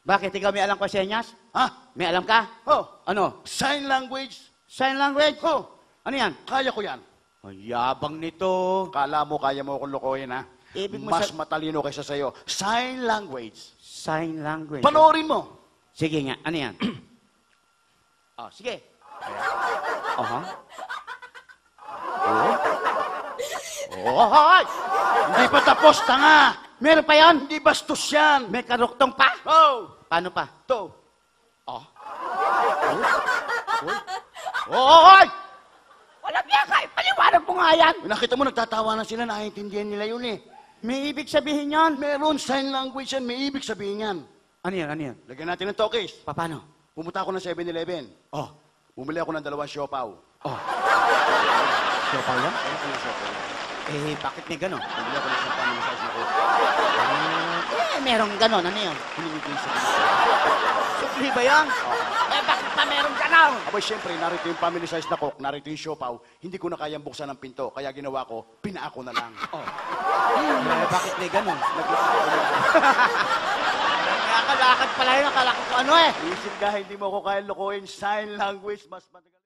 Bakit? Ikaw may alam ka senyas? Ha? May alam ka? Oh, Ano? sign language. Sign language? Oh, Ano yan? kaya ko yan. Ang yabang nito. Kala mo kaya mo akong lokohin, ha? Ibig mo Mas sa- matalino kaysa sa'yo. Sign language. Sign language. Panoorin mo. Sige nga, ano yan? Oh, sige. Aha. Oh, hoy! Hindi pa tapos, tanga. Meron pa yan? Hindi bastos yan. May karuktong pa? Oh, Paano pa? to. Oh. Oh, hoy! Walang niya ka! Paliwanag mo nga yan! Nakita mo, nagtatawanan sila, naiintindihan nila yun eh. May ibig sabihin yan. Meron sign language yan, may ibig sabihin yan. Ano yan? Ano yan? Lagyan natin ng tokis. Paano? Pumunta ako ng 7-Eleven. Oh. Bumili ako ng 2 siopaw. Oh. Siopaw yan? Ano ko ng siopaw? Eh, bakit may gano'n? Bumili ako ng isang family size na coke. Merong gano'n. Ano yan? Hiningi ko yung sa Supli ba yan? Eh, bakit pa merong gano'n? Abay, syempre, narito yung family size na coke, narito yung siopaw. Hindi ko na kayang buksan ng pinto. Kaya ginawa ko, pinaako na lang. Oh. Eh, bakit may gano'n? Naglakad ako na. Nakalakad pala yun. Akala ko kung ano eh. Isip ka, hindi mo ako kaya lokohin. Sign language, mas matagal.